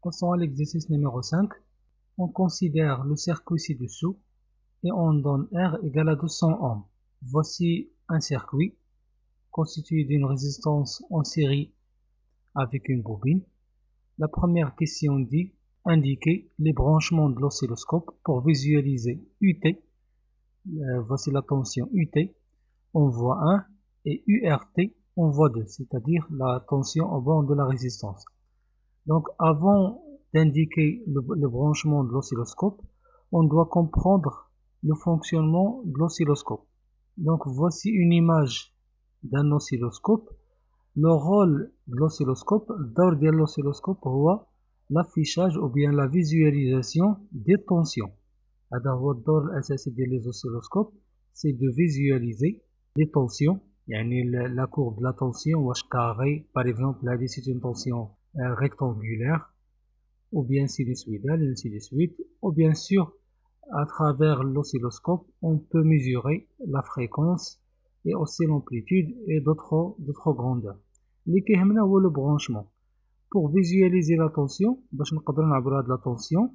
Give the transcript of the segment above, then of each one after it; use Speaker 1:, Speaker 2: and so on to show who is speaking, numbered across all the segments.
Speaker 1: Passons à l'exercice numéro 5. On considère le circuit ci-dessous et on donne R égale à 200 ohms. Voici un circuit constitué d'une résistance en série avec une bobine. La première question dit indiquer les branchements de l'oscilloscope pour visualiser UT. Voici la tension UT en voie 1 et URT en voie 2, c'est-à-dire la tension au bord de la résistance. Donc avant d'indiquer le branchement de l'oscilloscope, on doit comprendre le fonctionnement de l'oscilloscope. Donc voici une image d'un oscilloscope. Le rôle de l'oscilloscope, d'or de l'oscilloscope, هو l'affichage ou bien la visualisation des tensions. هذا هو الدور الأساسي ديال les oscilloscopes, c'est de visualiser les tensions. يعني la courbe de la tension واش carré, par exemple هذه c'est une tension rectangulaire ou bien sinusoïdale, ainsi de suite. Ou bien sûr, à travers l'oscilloscope, on peut mesurer la fréquence et aussi l'amplitude et d'autres grandeurs. اللي كيهمنا هو le branchement. Pour visualiser la tension, باش نقدروا نعبروا هاد la tension,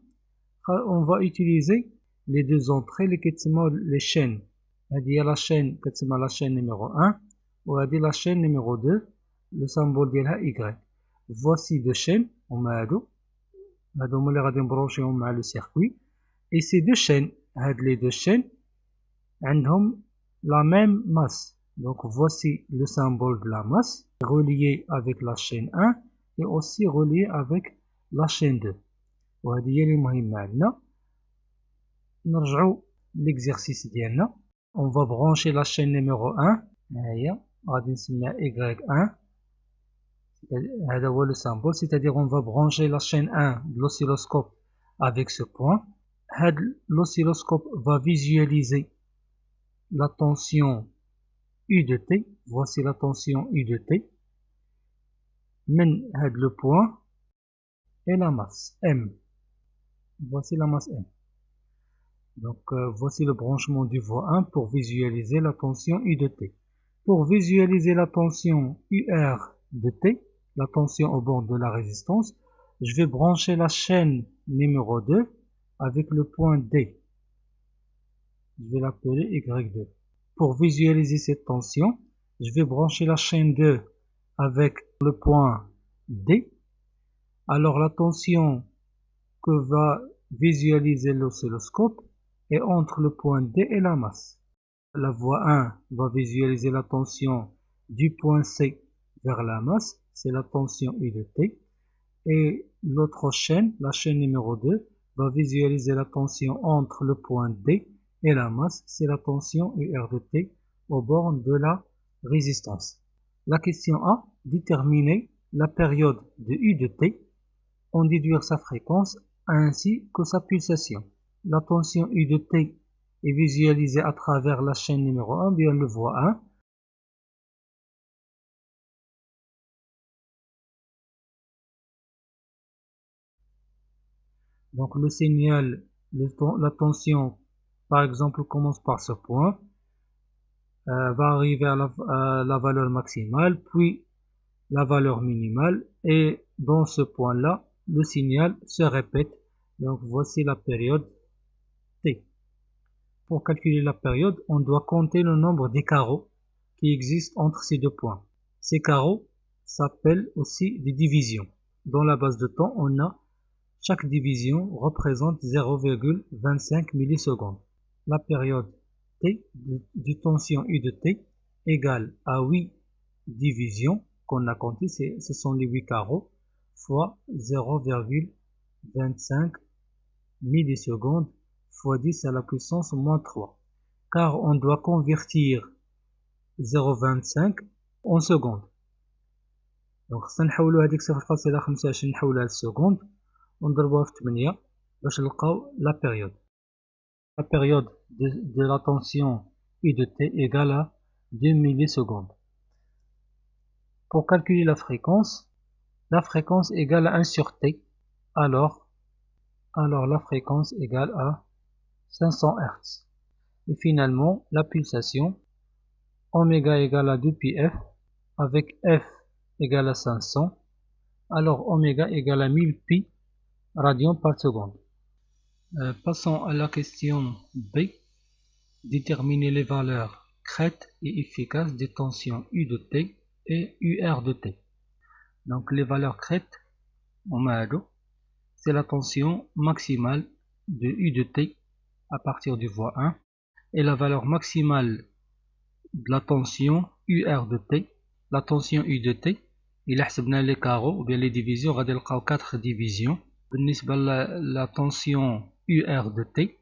Speaker 1: on va utiliser les deux entrées اللي كيتسموا les chaînes. هذه هي la chaîne كتسمى la chaîne numéro 1 وهذه la chaîne numéro 2, le symbole ديالها Y. Voici deux chaînes هما هادو هما اللي غادي نبروشيهم مع لو سيركوي. Et ces deux chaînes, les deux chaînes, ont la même masse. Donc voici le symbole de la masse relié avec la chaîne 1 et aussi relié avec la chaîne 2. وهذه هي اللي مهمة عندنا. نرجعوا l'exercice ديالنا. On va brancher la chaîne numéro 1. هي غادي نسميها Y1. هذا هو le symbole, c'est-à-dire on va brancher la chaîne 1 de l'oscilloscope avec ce point. L'oscilloscope va visualiser la tension U de T. Voici la tension U de T. Le point et la masse M. Voici la masse M. Donc voici le branchement du voie 1 pour visualiser la tension U de T. Pour visualiser la tension UR de T, la tension au bord de la résistance, je vais brancher la chaîne numéro 2 avec le point D. Je vais l'appeler Y2. Pour visualiser cette tension, je vais brancher la chaîne 2 avec le point D. Alors la tension que va visualiser l'oscilloscope est entre le point D et la masse. La voie 1 va visualiser la tension du point C vers la masse, c'est la tension U de T. Et l'autre chaîne, la chaîne numéro 2, va visualiser la tension entre le point D et la masse, c'est la tension UR de T au bord de la résistance. La question A, déterminer la période de U de T, en déduire sa fréquence ainsi que sa pulsation. La tension U de T est visualisée à travers la chaîne numéro 1, bien le voie 1. Donc le signal, la tension, par exemple, commence par ce point, va arriver à la valeur maximale, puis la valeur minimale, et dans ce point-là, le signal se répète. Donc voici la période T. Pour calculer la période, on doit compter le nombre des carreaux qui existent entre ces deux points. Ces carreaux s'appellent aussi des divisions. Dans la base de temps, on a chaque division représente 0,25 millisecondes. La période T du tension U de T égale à 8 divisions qu'on a comptées, ce sont les 8 carreaux, fois 0,25 millisecondes fois 10 à la puissance moins 3. Car on doit convertir 0,25 en secondes. Donc سنحولوا هذيك 0,25 نحولها للسكوند ونضربوها في 8 باش نلقاو la période. La période de la tension U de T égale à 2 millisecondes. Pour calculer la fréquence égale à 1 sur T, alors la fréquence égale à 500 Hz. Et finalement, la pulsation, oméga égale à 2πf, avec f égale à 500, alors oméga égale à 1000 pi radians par seconde. Passons à la question B. Déterminer les valeurs crête et efficace des tensions U de T et UR de T. Donc les valeurs crête, c'est la tension maximale de U de T à partir du voie 1 et la valeur maximale de la tension UR de T. La tension U de T, il a les carreaux ou bien les divisions, on va dire 4 divisions. La tension UR de T,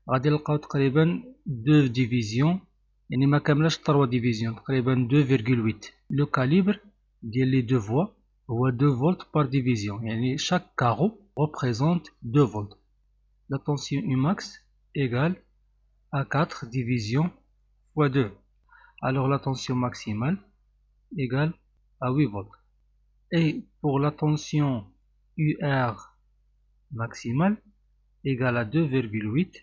Speaker 1: غادي نلقاو تقريبا 2 divisions, يعني ما كاملاش 3 divisions, تقريبا 2,8. Le calibre ديال les deux voies هو 2 volts par division, يعني chaque carreau représente 2 volts. La tension Umax égale à 4 divisions fois 2. Alors la tension maximale égale à 8 volts. Et pour la tension UR maximale égale à 2,8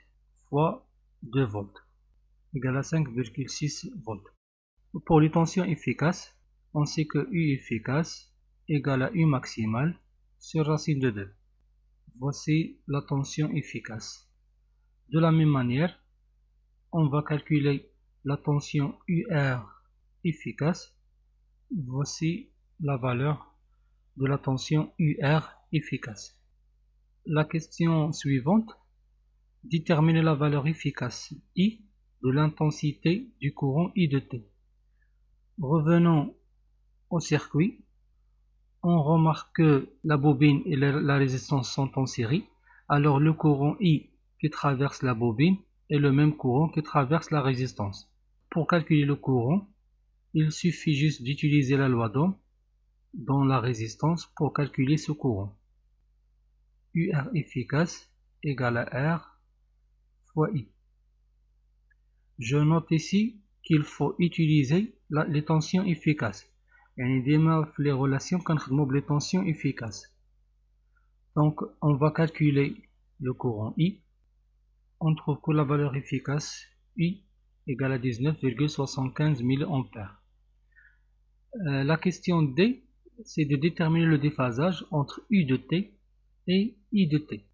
Speaker 1: fois 2 volts égale à 5,6 volts. Pour les tensions efficaces, on sait que U efficace égale à U maximale sur racine de 2. Voici la tension efficace. De la même manière, on va calculer la tension UR efficace. Voici la valeur de la tension UR efficace. La question suivante, déterminer la valeur efficace I de l'intensité du courant I de T. Revenons au circuit. On remarque que la bobine et la résistance sont en série. Alors le courant I qui traverse la bobine est le même courant qui traverse la résistance. Pour calculer le courant, il suffit juste d'utiliser la loi d'Ohm dans la résistance pour calculer ce courant. UR efficace égale à R fois I. Je note ici qu'il faut utiliser les tensions efficaces. يعني ديما في les relations كنخدمو بلي tensions efficaces. Donc on va calculer le courant I. On trouve que la valeur efficace I égale à 19,75 mA. La question D, c'est de déterminer le déphasage entre U de T et I de T.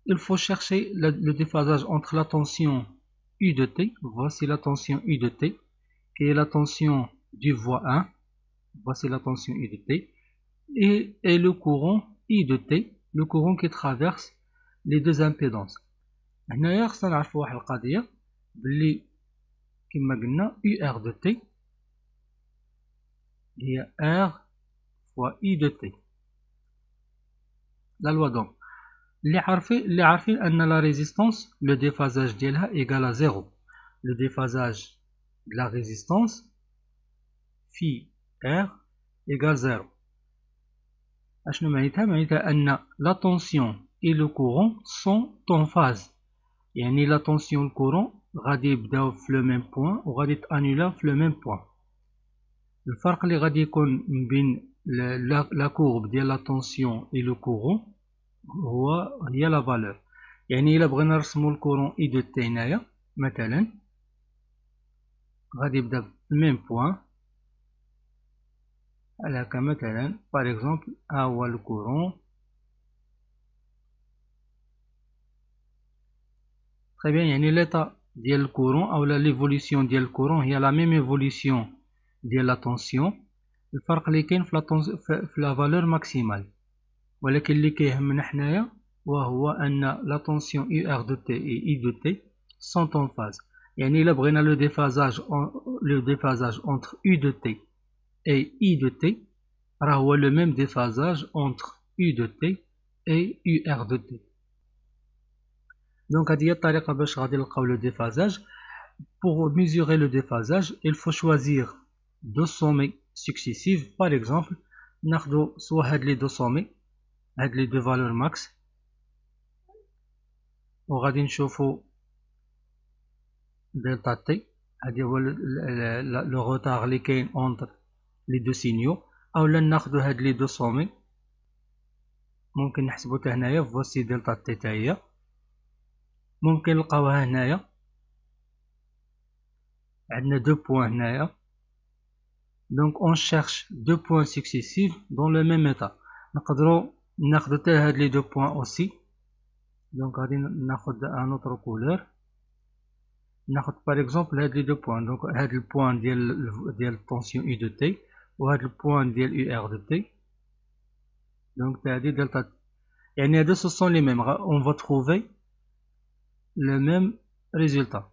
Speaker 1: Il faut chercher le déphasage entre la tension U de T, voici la tension U de T, qui est la tension du voie 1, voici la tension U de T, et le courant I de T, le courant qui traverse les deux impédances. هنايا خصنا نعرفوا واحد القضية بلي كما قلنا UR de T هي R fois I de T. La loi d'Ohm. اللي عارفين أن la résistance, le déphasage ديالها égale à 0. Le déphasage de la résistance phi R égale 0. أشنو معنيتها؟ معنيتها أن la tension et le courant sont en phase. يعني la tension et le courant غادي يبداو في le même point و غادي يتانولاو في le même point. الفرق اللي غادي يكون بين la courbe ديال la tension et le courant هي la valeur. يعني إلا بغينا نرسمو الكورون I de T هنايا مثلا غادي يبدا في le même point. بحال هكا مثلا par exemple ها هو الكورون. Très bien, يعني l'état ديال الكورون أو l'évolution ديال الكورون هي la même évolution ديال la tension. الفرق اللي كاين في la valeur maximale. ولكن اللي كيهمنا حنايا وهو أن la tension UR de T et I de T sont en phase. يعني إلا بغينا le déphasage entre U de T et I de T راه هو le même déphasage entre U de T et UR de T. Donc هذه هي الطريقة باش غادي نلقاو le déphasage. Pour mesurer le déphasage, il faut choisir deux sommets successifs. Par exemple, ناخدو soit هاد les deux sommets, هاد les deux valeurs max, وغادي نشوفو delta T, هادي هو le retard اللي كاين entre les deux signaux. أولا ناخدو هاد les deux sommets, ممكن نحسبو حتى هنايا voici delta T تا هي. ممكن نلقاوها هنايا عندنا deux points هنايا. Donc on cherche deux points successifs dans le même état. نقدروا ناخذ حتى هاد لي دو بوين اوسي. دونك غادي ناخذ ان اوتر كولور. ناخذ باغ اكزومبل هاد لي دو بوين. دونك هاد البوين ديال الطونسيون اي دو تي وهاد البوين ديال يو ار دو تي. دونك هادي دلتا تي. يعني هادو سو سون لي ميم. اون فا تروفي لو ميم ريزولتا.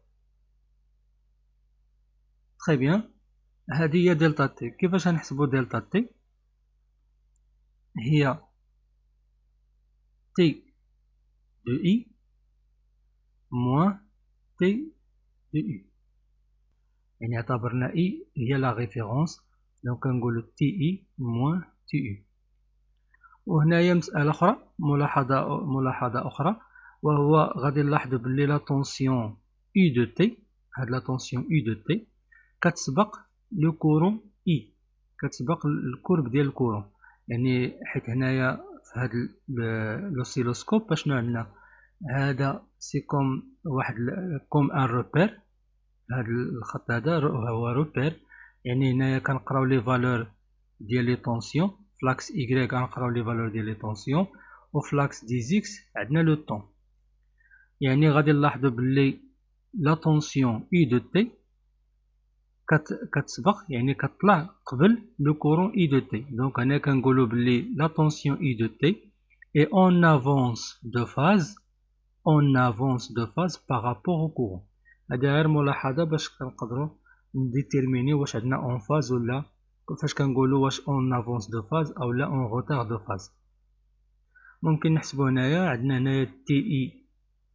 Speaker 1: تري بيان. هادي هي دلتا تي. كيفاش غنحسبو دلتا تي؟ هي تي دو اي موان تي دو يو. يعني اعتبرنا اي هي لا ريفيرونس. دونك كنقولو تي اي موان تي يو. وهنايا مسألة أخرى، ملاحظة أخرى، وهو غادي نلاحظو بلي لا طونسيون اي دو تي، هاد لا طونسيون اي دو تي كتسبق لو كورون اي، كتسبق الكورب ديال الكورون. يعني حيت هنايا في هاد لوسيلوسكوب اشنو عندنا؟ هذا سي كوم واحد كوم ان روبير. هاد الخط هذا هو روبير. يعني هنايا كنقراو لي فالور ديال لي طونسيون. فلاكس Y غنقراو لي فالور ديال لي طونسيون، وفلاكس دي زيكس عندنا لو طون. يعني غادي نلاحظو بلي لا طونسيون اي دو تي كتسبق، يعني كتطلع قبل لو كورون اي دو تي. دونك هنا كنقولو بلي لا طونسيون اي دو تي اي اون افونس دو فاز، اون افونس دو فاز بارابور او كورون. هادي غير ملاحظة باش كنقدرو نديتيرمينيو واش عندنا اون فاز ولا فاش كنقولو واش اون افونس دو فاز او لا اون روتار دو فاز. ممكن نحسبو هنايا، عندنا هنايا تي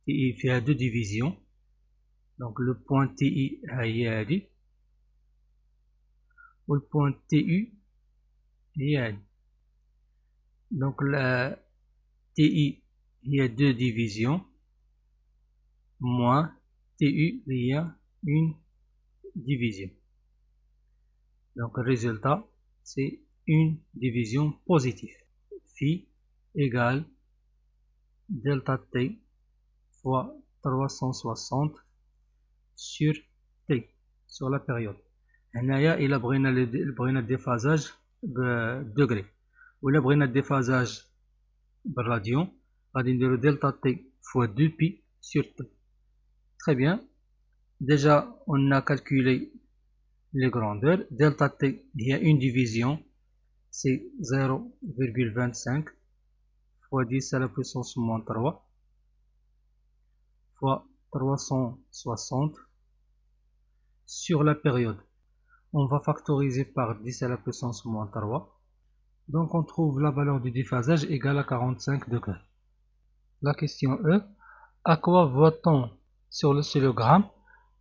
Speaker 1: اي فيها دو ديفيزيون. دونك لو بوين تي اي ها هي هادي، والبوين تي يو هي هادي. دونك تي اي هي دو ديفيزيون موان تي يو هي اون division. Donc le résultat c'est une division positive. Phi égale delta t fois 360 sur t, sur la période. هنايا إلا بغينا الديفازاج بدوغري ولا بغينا الديفازاج بالراديون غادي نديرو دلتا تي fois 2 pi sur t. Très bien. Déjà on a calculé les grandeurs. Delta t, il y a une division, c'est 0,25 fois 10 à la puissance moins 3 fois 360 sur la période. On va factoriser par 10 à la puissance moins 3. Donc on trouve la valeur du déphasage égale à 45 degrés. La question E, à quoi voit-on sur l'oscillogramme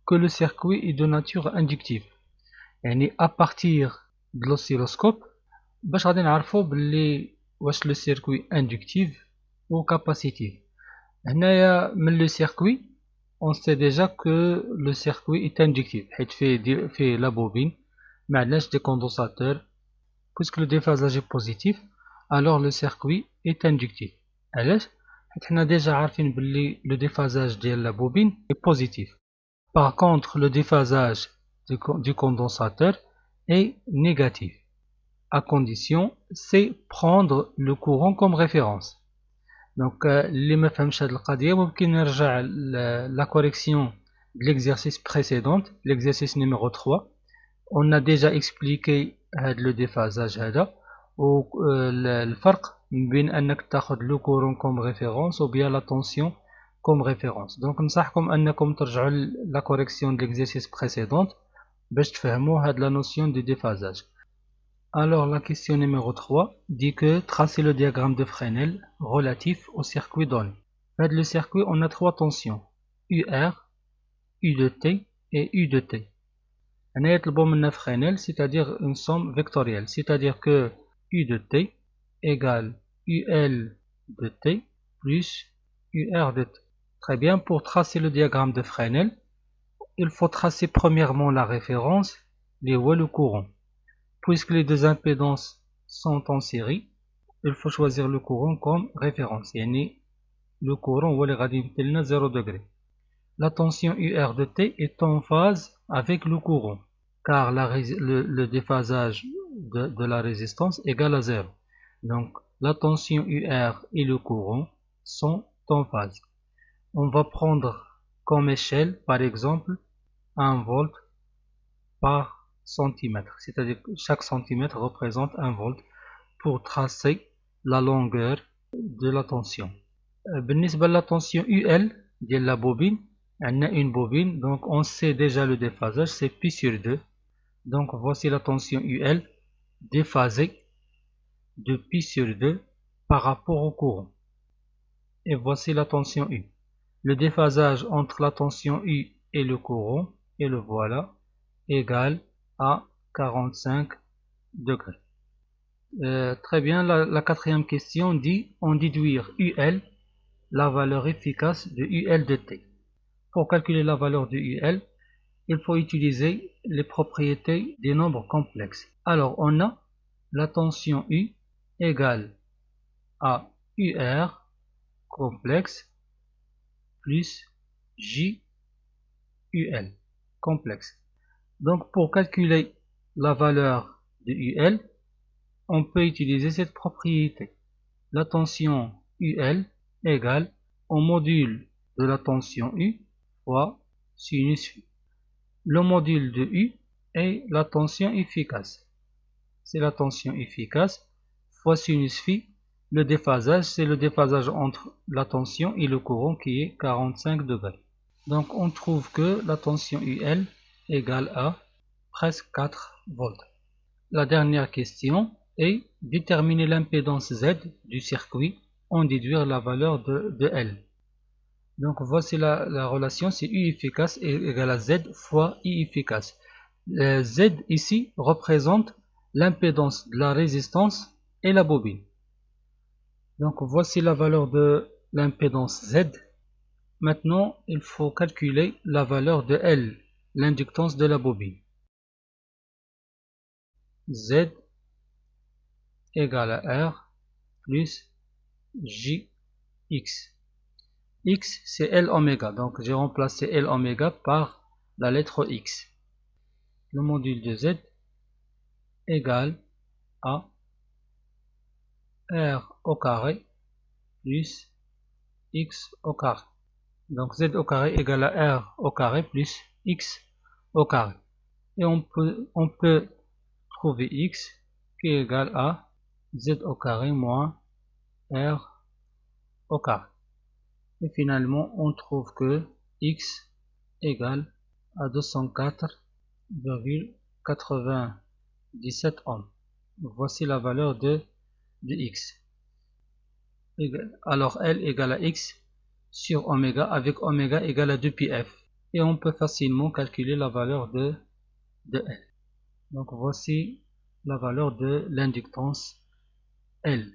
Speaker 1: que le circuit est de nature inductive? يعني à partir de l'oscilloscope باش غادي نعرفو بلي واش لو سيركوي اندكتيف ou capacitif. هنايا من لو سيركوي on sait déjà que le circuit est inductif حيت فيه لا بوبين ما عندناش دي كوندونساتور. puisque le déphasage est positif alors le circuit est inductif. علاش؟ حيت حنا ديجا عارفين بلي لو déphasage ديال لا بوبين est positif. Par contre le déphasage du condensateur est négatif, à condition c'est prendre le courant comme référence. Donc اللي ما فهمش هاد القضية ممكن نرجع la correction de l'exercice précédent, l'exercice numéro 3. On a déjà expliqué le déphasage هذا والفرق بين أنك تاخذ le courant comme référence ou bien la tension comme référence. Donc ننصحكم أنكم ترجعوا la correction de l'exercice précédent باش تفهموا هاد la notion de déphasage. Alors la question numéro 3 dit que tracez le diagramme de Fresnel relatif au circuit donné. Dans le circuit on a trois tensions, UR, U de T et U de T. On a le Fresnel, c'est-à-dire une somme vectorielle, c'est-à-dire que U de T égale UL de T plus UR de T. Très bien, pour tracer le diagramme de Fresnel, il faut tracer premièrement la référence, les voies le courant. Puisque les deux impédances sont en série, il faut choisir le courant comme référence. Yani le courant ou le 0 degré. La tension UR de T est en phase avec le courant, car le déphasage de la résistance égale à 0. Donc la tension UR et le courant sont en phase. On va prendre comme échelle, par exemple, 1 volt par centimètre, c'est-à-dire que chaque centimètre représente 1 volt pour tracer la longueur de la tension. بالنسبة la tension UL de la bobine, on a une bobine, donc on sait déjà le déphasage, c'est pi sur 2. Donc voici la tension UL déphasée de pi sur 2 par rapport au courant. Et voici la tension U. Le déphasage entre la tension U et le courant, et le voilà, égal à 45 degrés. Très bien, la quatrième question dit, en déduire UL, la valeur efficace de UL de T. Pour calculer la valeur de UL, il faut utiliser les propriétés des nombres complexes. Alors, on a la tension U égale à UR complexe plus JUL complexe. Donc, pour calculer la valeur de UL, on peut utiliser cette propriété. La tension UL égale au module de la tension U fois sinus U. Le module de U est la tension efficace. C'est la tension efficace fois sinus phi. Le déphasage, c'est le déphasage entre la tension et le courant qui est 45 degrés. Donc on trouve que la tension UL égale à presque 4 volts. La dernière question est déterminer l'impédance Z du circuit en déduire la valeur de L. Donc voici la relation, c'est U efficace égale à Z fois I efficace. Z ici représente l'impédance de la résistance et la bobine. Donc voici la valeur de l'impédance Z. Maintenant, il faut calculer la valeur de L, l'inductance de la bobine. Z égale à R plus JX. X c'est L oméga, donc j'ai remplacé L oméga par la lettre X. Le module de Z égale à R au carré plus X au carré. Donc Z au carré égale à R au carré plus X au carré. Et on peut trouver X qui est égal à Z au carré moins R au carré. Et finalement, on trouve que X égale à 204,97 ohms. Voici la valeur de X. Alors L égale à X sur oméga avec oméga égale à 2πf. Et on peut facilement calculer la valeur de L. Donc voici la valeur de l'inductance L.